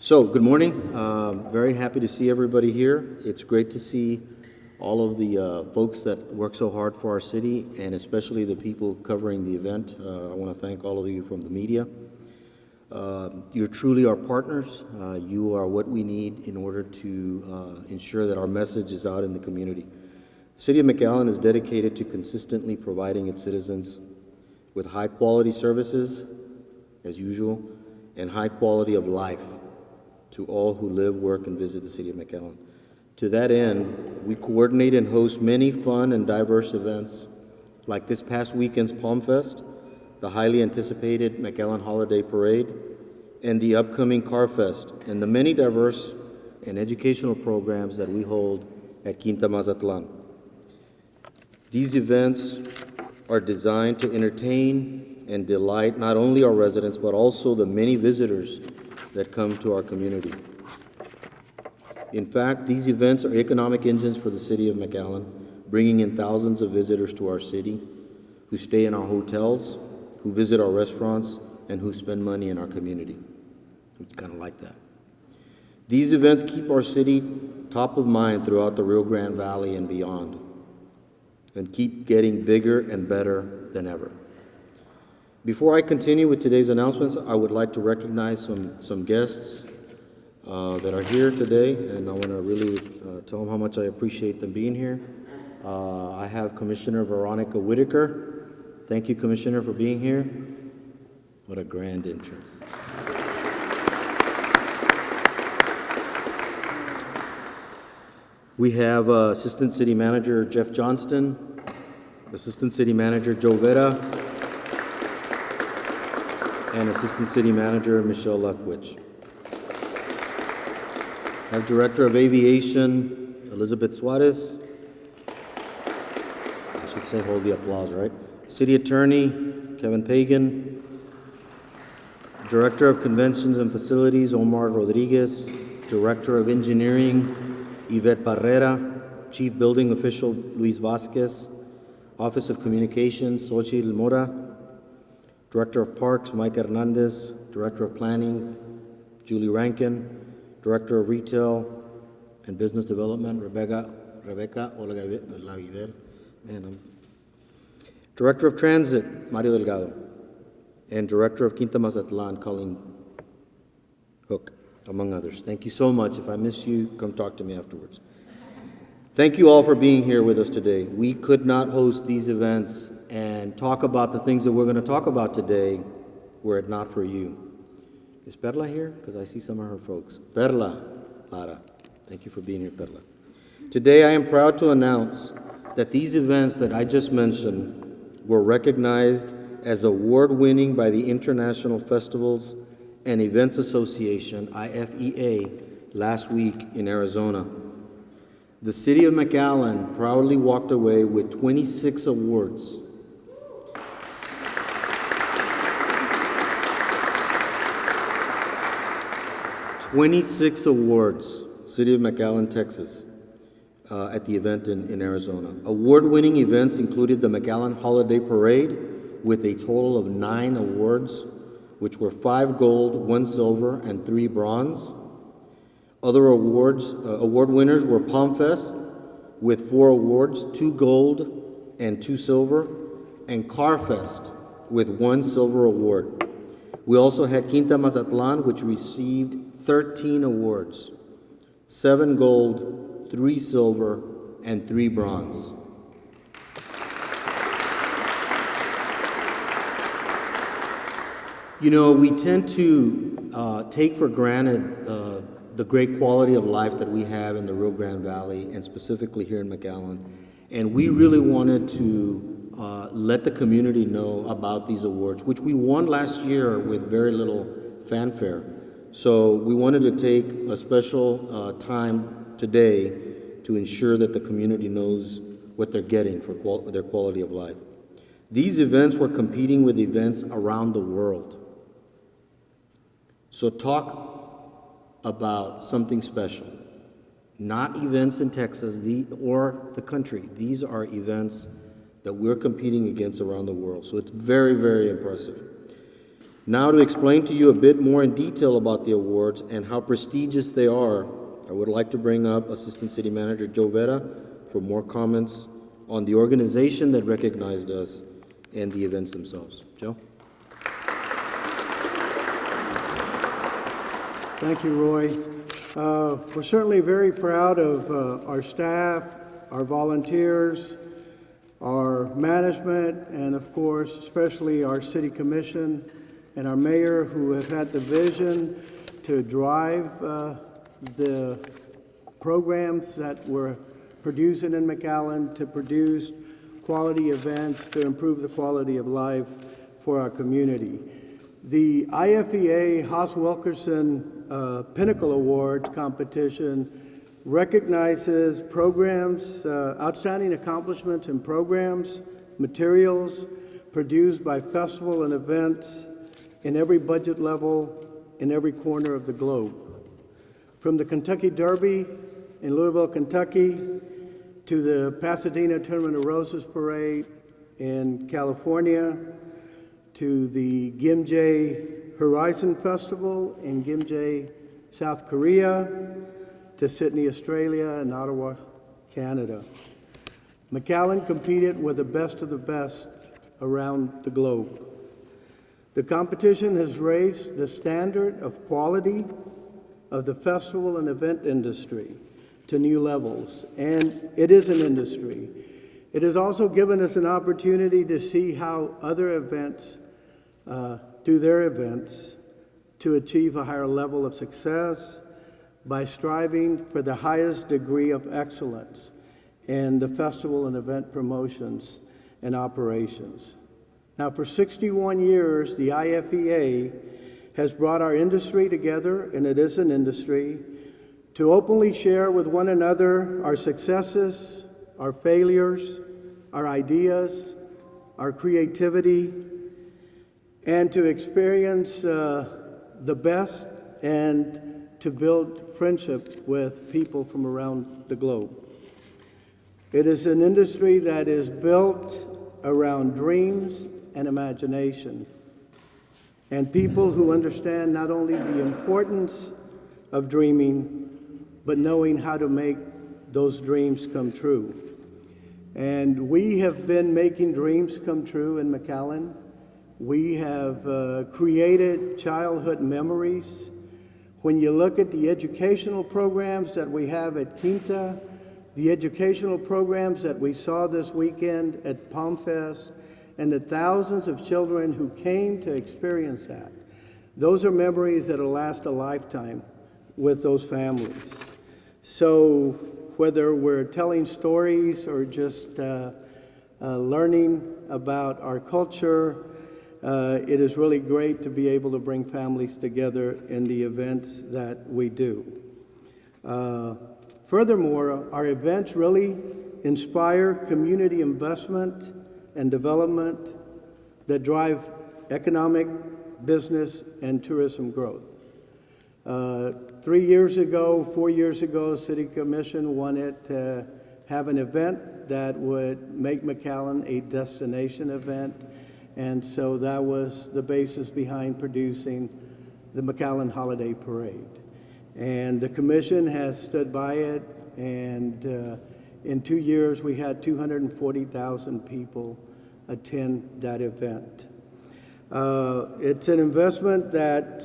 Good morning. Very happy to see everybody here. It's great to see all of the folks that work so hard for our city, and especially the people covering the event. I want to thank all of you from the media. You're truly our partners. You are what we need in order to ensure that our message is out in the community. The City of McAllen is dedicated to consistently providing its citizens with high-quality services, as usual, and high quality of life to all who live, work, and visit the City of McAllen. To that end, we coordinate and host many fun and diverse events, like this past weekend's Palm Fest, the highly anticipated McAllen Holiday Parade, and the upcoming Car Fest, and the many diverse and educational programs that we hold at Quinta Mazatlan. These events are designed to entertain and delight not only our residents, but also the many visitors that come to our community. In fact, these events are economic engines for the City of McAllen, bringing in thousands of visitors to our city, who stay in our hotels, who visit our restaurants, and who spend money in our community. We kind of like that. These events keep our city top of mind throughout the Rio Grande Valley and beyond, and keep getting bigger and better than ever. Before I continue with today's announcements, I would like to recognize some guests that are here today, and I want to really tell them how much I appreciate them being here. I have Commissioner Veronica Whitaker. Thank you, Commissioner, for being here. What a grand entrance. We have Assistant City Manager Jeff Johnston, Assistant City Manager Joe Vera, and Assistant City Manager Michelle Leftwich. Our Director of Aviation, Elizabeth Suarez. I should say hold the applause, right? City Attorney, Kevin Pagan. Director of Conventions and Facilities, Omar Rodriguez. Director of Engineering, Yvette Barrera. Chief Building Official, Luis Vasquez. Office of Communications, Xochitl Mora. Director of Parks, Mike Hernandez. Director of Planning, Julie Rankin. Director of Retail and Business Development, Rebecca Olavivel. And Director of Transit, Mario Delgado. And Director of Quinta Mazatlan, Colleen Hook, among others. Thank you so much. If I miss you, come talk to me afterwards. Thank you all for being here with us today. We could not host these events and talk about the things that we're going to talk about today were it not for you. Is Perla here? Because I see some of her folks. Perla, Lara, thank you for being here, Perla. Today I am proud to announce that these events that I just mentioned were recognized as award-winning by the International Festivals and Events Association, IFEA, last week in Arizona. The City of McAllen proudly walked away with 26 awards. "26 awards, City of McAllen, Texas, at the event in Arizona. Award-winning events included the McAllen Holiday Parade with a total of 9 awards, which were 5 gold, 1 silver, and 3 bronze. Other award winners were Palm Fest with 4 awards, 2 gold and 2 silver, and Car Fest with 1 silver award. We also had Quinta Mazatlan, which received 13 awards, 7 gold, 3 silver, and 3 bronze. You know, we tend to take for granted the great quality of life that we have in the Rio Grande Valley, and specifically here in McAllen. And we really wanted to let the community know about these awards, which we won last year with very little fanfare. So we wanted to take a special time today to ensure that the community knows what they're getting for their quality of life. These events were competing with events around the world. So talk about something special. Not events in Texas or the country. These are events that we're competing against around the world. So it's very, very impressive. Now, to explain to you a bit more in detail about the awards and how prestigious they are, I would like to bring up Assistant City Manager Joe Vera for more comments on the organization that recognized us and the events themselves. Joe? Thank you, Roy. We're certainly very proud of our staff, our volunteers, our management, and of course, especially our City Commission and our mayor, who have had the vision to drive the programs that we're producing in McAllen, to produce quality events, to improve the quality of life for our community. The IFEA Haas Wilkerson Pinnacle Awards competition recognizes programs, outstanding accomplishments in programs, materials produced by festival and events in every budget level, in every corner of the globe. From the Kentucky Derby in Louisville, Kentucky, to the Pasadena Tournament of Roses Parade in California, to the Gimje Horizon Festival in Gimje, South Korea, to Sydney, Australia, and Ottawa, Canada. McAllen competed with the best of the best around the globe. The competition has raised the standard of quality of the festival and event industry to new levels, and it is an industry. It has also given us an opportunity to see how other events do their events to achieve a higher level of success by striving for the highest degree of excellence in the festival and event promotions and operations. Now, for 61 years, the IFEA has brought our industry together, and it is an industry, to openly share with one another our successes, our failures, our ideas, our creativity, and to experience the best and to build friendship with people from around the globe. It is an industry that is built around dreams and imagination, and people who understand not only the importance of dreaming, but knowing how to make those dreams come true. And we have been making dreams come true in McAllen. We have created childhood memories. When you look at the educational programs that we have at Quinta, the educational programs that we saw this weekend at Palm Fest, and the thousands of children who came to experience that, those are memories that will last a lifetime with those families. So whether we're telling stories or just learning about our culture, it is really great to be able to bring families together in the events that we do. Furthermore, our events really inspire community investment and development that drive economic, business, and tourism growth. 4 years ago, City Commission wanted to have an event that would make McAllen a destination event, and so that was the basis behind producing the McAllen Holiday Parade. And the Commission has stood by it, and in 2 years we had 240,000 people attend that event. It's an investment that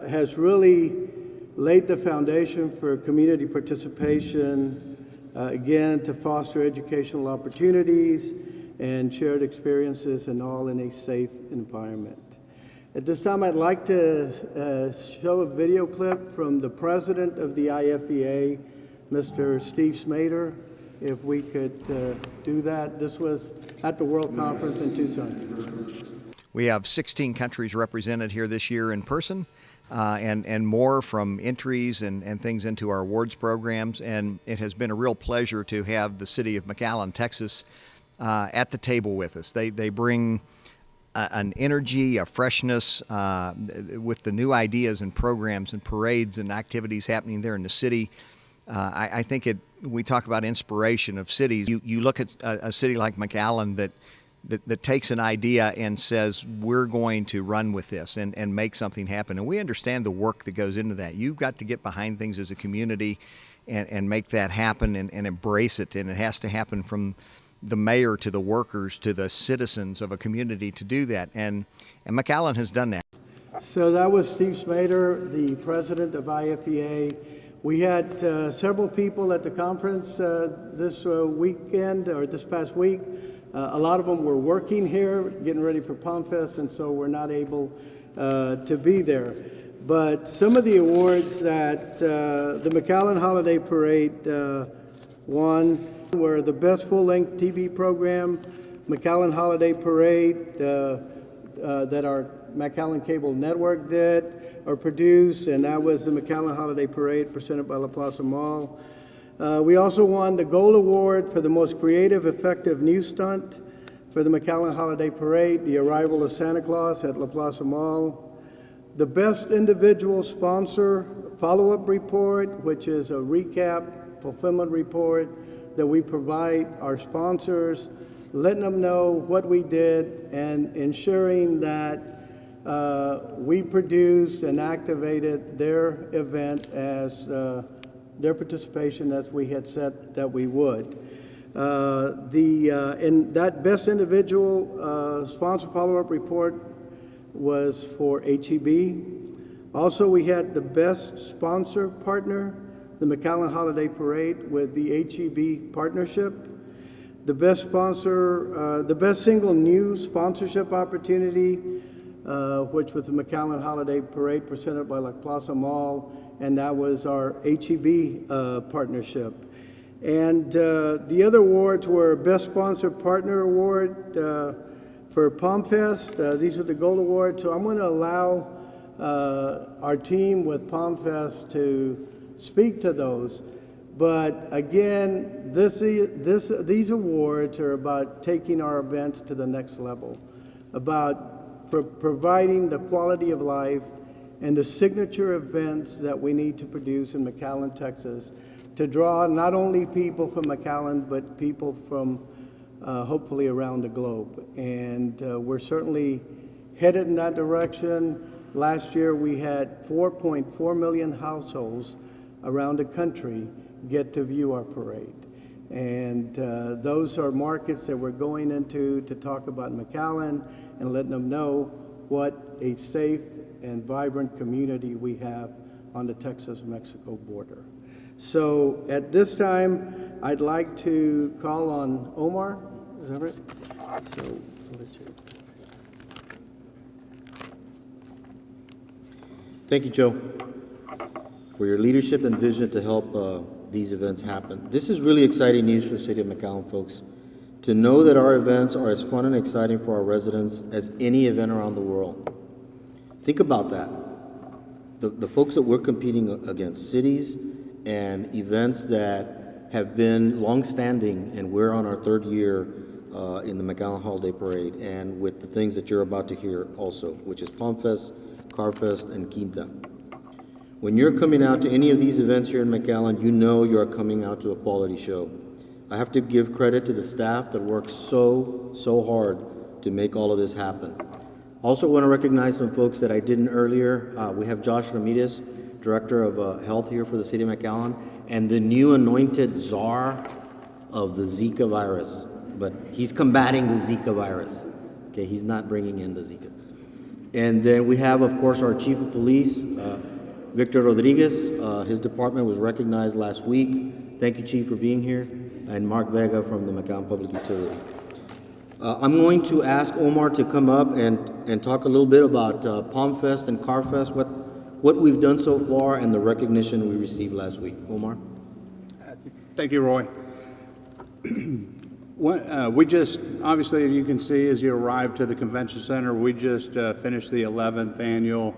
has really laid the foundation for community participation, again, to foster educational opportunities and shared experiences, and all in a safe environment. At this time, I'd like to show a video clip from the president of the IFEA, Mr. Steve Smader, if we could do that. This was at the World Conference in Tucson. We have 16 countries represented here this year in person, and more from entries and things into our awards programs. And it has been a real pleasure to have the City of McAllen, Texas, at the table with us. They bring an energy, a freshness with the new ideas and programs and parades and activities happening there in the city. I think we talk about inspiration of cities. You look at a city like McAllen that that takes an idea and says, we're going to run with this and make something happen. And we understand the work that goes into that. You've got to get behind things as a community and make that happen and embrace it. And it has to happen from the mayor to the workers to the citizens of a community to do that. And McAllen has done that. So that was Steve Smader, the president of IFEA. We had several people at the conference this weekend, or this past week. A lot of them were working here, getting ready for PalmFest, and so we're not able to be there. But some of the awards that the McAllen Holiday Parade won were the Best Full-Length TV Program, McAllen Holiday Parade, that our McAllen Cable Network did or produced, and that was the McAllen Holiday Parade presented by La Plaza Mall. We also won the Gold Award for the most creative, effective news stunt for the McAllen Holiday Parade, the arrival of Santa Claus at La Plaza Mall. The Best Individual Sponsor Follow-Up Report, which is a recap, fulfillment report that we provide our sponsors, letting them know what we did and ensuring that we produced and activated their event as their participation as we had said that we would. And that Best Individual Sponsor Follow-Up Report was for HEB. Also, we had the Best Sponsor Partner, the McAllen Holiday Parade with the HEB partnership. The Best Sponsor, the Best Single New Sponsorship Opportunity, which was the McAllen Holiday Parade presented by La Plaza Mall, and that was our HEB partnership. And the other awards were Best Sponsor Partner Award for PalmFest. These are the Gold Awards. So I'm going to allow our team with PalmFest to speak to those. But again, these awards are about taking our events to the next level, about providing the quality of life and the signature events that we need to produce in McAllen, Texas, to draw not only people from McAllen, but people from hopefully around the globe. And we're certainly headed in that direction. Last year we had 4.4 million households around the country get to view our parade. And those are markets that we're going into to talk about McAllen and letting them know what a safe and vibrant community we have on the Texas-Mexico border. So at this time, I'd like to call on Omar. Is that right? So, let's see. Thank you, Joe, for your leadership and vision to help these events happen. This is really exciting news for the City of McAllen, folks. To know that our events are as fun and exciting for our residents as any event around the world. Think about that. The folks that we're competing against, cities and events that have been long-standing, and we're on our third year in the McAllen Holiday Parade, and with the things that you're about to hear also, which is PalmFest, CarFest, and Quinta. When you're coming out to any of these events here in McAllen, you know you're coming out to a quality show. I have to give credit to the staff that works so hard to make all of this happen. Also want to recognize some folks that I didn't earlier. We have Josh Ramirez, Director of Health here for the City of McAllen, and the new anointed czar of the Zika virus. But he's combating the Zika virus. Okay, he's not bringing in the Zika. And then we have, of course, our Chief of Police, Victor Rodriguez. His department was recognized last week. Thank you, Chief, for being here. And Mark Vega from the McAllen Public Utility. I'm going to ask Omar to come up and talk a little bit about PalmFest and CarFest, what we've done so far and the recognition we received last week. Omar? Thank you, Roy. We just, obviously, you can see as you arrive to the convention center, we just finished the 11th annual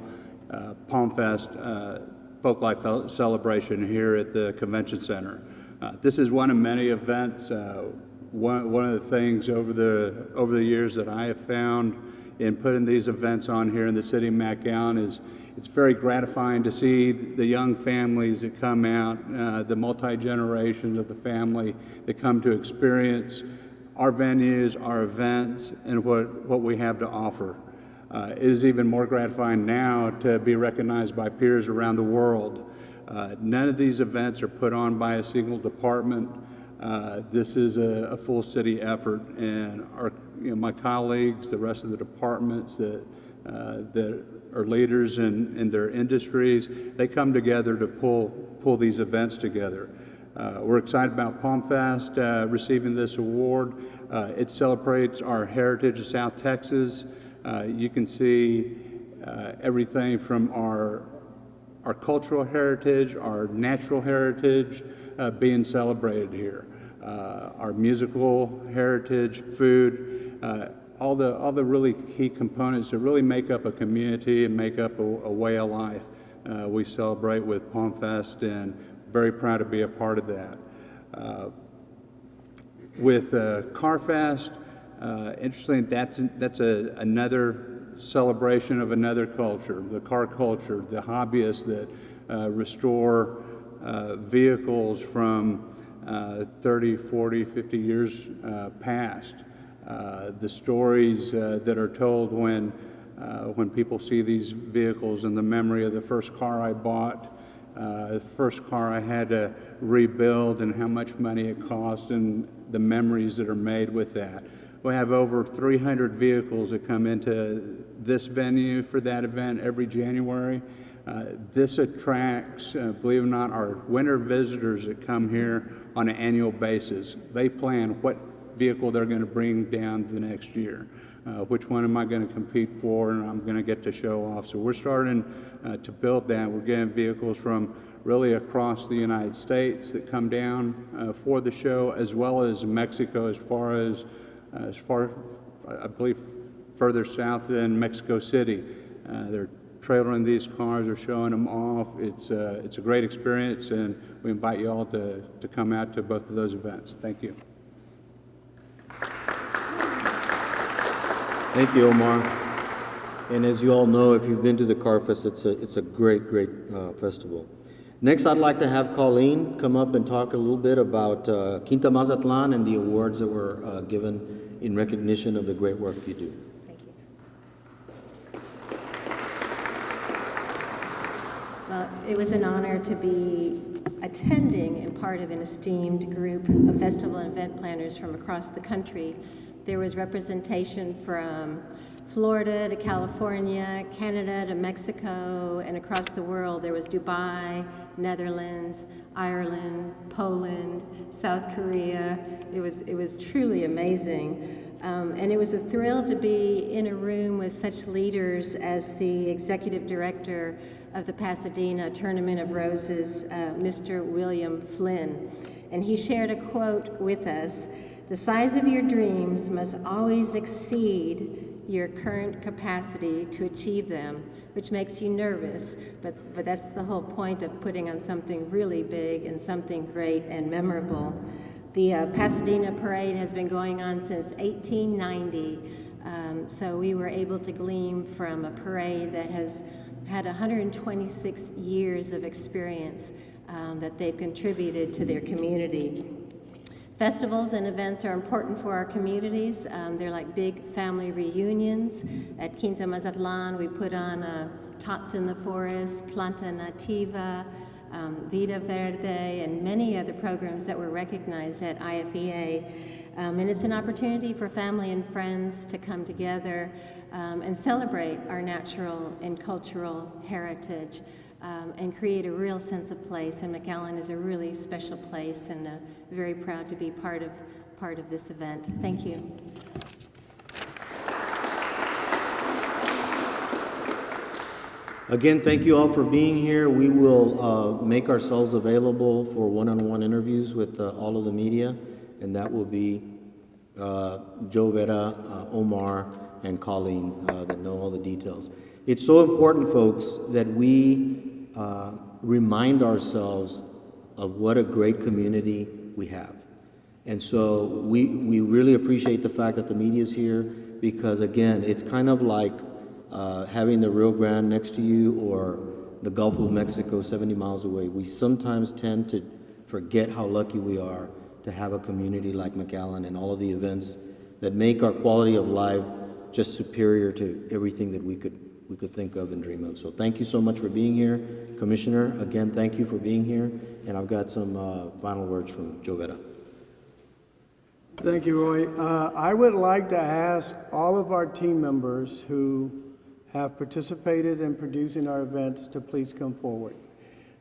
PalmFest Folklife celebration here at the convention center. This is one of many events. One of the things over the years that I have found in putting these events on here in the city of McAllen is it's very gratifying to see the young families that come out, the multi-generations of the family that come to experience our venues, our events, and what we have to offer. It is even more gratifying now to be recognized by peers around the world. None of these events are put on by a single department. This is a full city effort, and my colleagues, the rest of the departments that are leaders in their industries, they come together to pull these events together. We're excited about Palm Fest receiving this award. It celebrates our heritage of South Texas. You can see everything from our cultural heritage, our natural heritage being celebrated here. Our musical heritage, food, all the really key components that really make up a community and make up a way of life. We celebrate with Palm Fest, and very proud to be a part of that. With Car Fest, interestingly, that's another celebration of another culture, the car culture, the hobbyists that restore vehicles from 30, 40, 50 years past. The stories that are told when people see these vehicles, and the memory of the first car I bought, the first car I had to rebuild, and how much money it cost, and the memories that are made with that. We have over 300 vehicles that come into this venue for that event every January. This attracts, believe it or not, our winter visitors that come here on an annual basis. They plan what vehicle they're going to bring down the next year. Which one am I going to compete for, and I'm going to get to show off. So we're starting to build that. We're getting vehicles from really across the United States that come down for the show, as well as Mexico, as far, I believe, further south than Mexico City. They're trailering these cars, they're showing them off. It's a great experience, and we invite you all to come out to both of those events. Thank you. Thank you, Omar. And as you all know, if you've been to the Car Fest, it's a great festival. Next, I'd like to have Colleen come up and talk a little bit about Quinta Mazatlan and the awards that were given in recognition of the great work you do. Thank you. Well, it was an honor to be attending and part of an esteemed group of festival and event planners from across the country. There was representation from Florida to California, Canada to Mexico, and across the world. There was Dubai, Netherlands, Ireland, Poland, South Korea. It was truly amazing. And it was a thrill to be in a room with such leaders as the executive director of the Pasadena Tournament of Roses, Mr. William Flynn. And he shared a quote with us: "The size of your dreams must always exceed your current capacity to achieve them," which makes you nervous, but that's the whole point of putting on something really big and something great and memorable. The Pasadena Parade has been going on since 1890, so we were able to glean from a parade that has had 126 years of experience that they've contributed to their community. Festivals and events are important for our communities. They're like big family reunions. At Quinta Mazatlan, we put on Tots in the Forest, Planta Nativa, Vida Verde, and many other programs that were recognized at IFEA. And it's an opportunity for family and friends to come together and celebrate our natural and cultural heritage. And create a real sense of place. And McAllen is a really special place, and very proud to be part of this event. Thank you. Again, thank you all for being here. We will make ourselves available for one-on-one interviews with all of the media, and that will be Joe Vera, Omar, and Colleen that know all the details. It's so important, folks, that we remind ourselves of what a great community we have. And so we really appreciate the fact that the media is here, because again, it's kind of like having the Rio Grande next to you or the Gulf of Mexico 70 miles away. We sometimes tend to forget how lucky we are to have a community like McAllen and all of the events that make our quality of life just superior to everything that we could think of and dream of. So thank you so much for being here. Commissioner, again, thank you for being here. And I've got some final words from Jovetta. Thank you, Roy. I would like to ask all of our team members who have participated in producing our events to please come forward.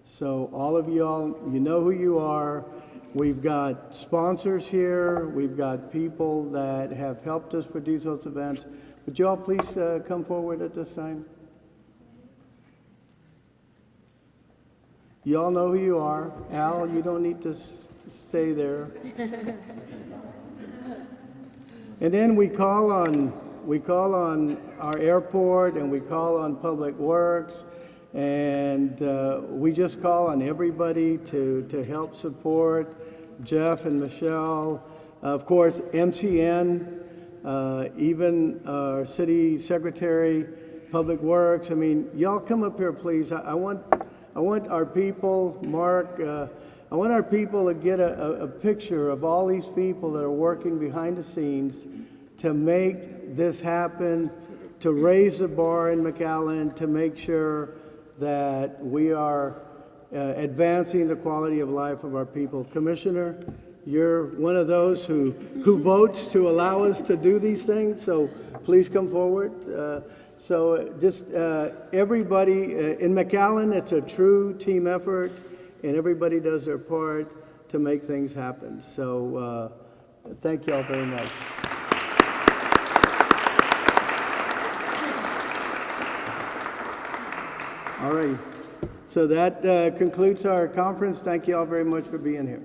So all of y'all, you know who you are. We've got sponsors here. We've got people that have helped us produce those events. Would you all please come forward at this time? You all know who you are. Al, you don't need to stay there. And then we call on our airport, and we call on Public Works, and we just call on everybody to help support Jeff and Michelle. Of course, MCN, even our city secretary, Public Works. I mean, y'all come up here, please. I want our people, Mark, I want our people to get a picture of all these people that are working behind the scenes to make this happen, to raise the bar in McAllen, to make sure that we are advancing the quality of life of our people. Commissioner, you're one of those who votes to allow us to do these things, so please come forward. So just everybody in McAllen, it's a true team effort, and everybody does their part to make things happen. So thank you all very much. All right. So that concludes our conference. Thank you all very much for being here.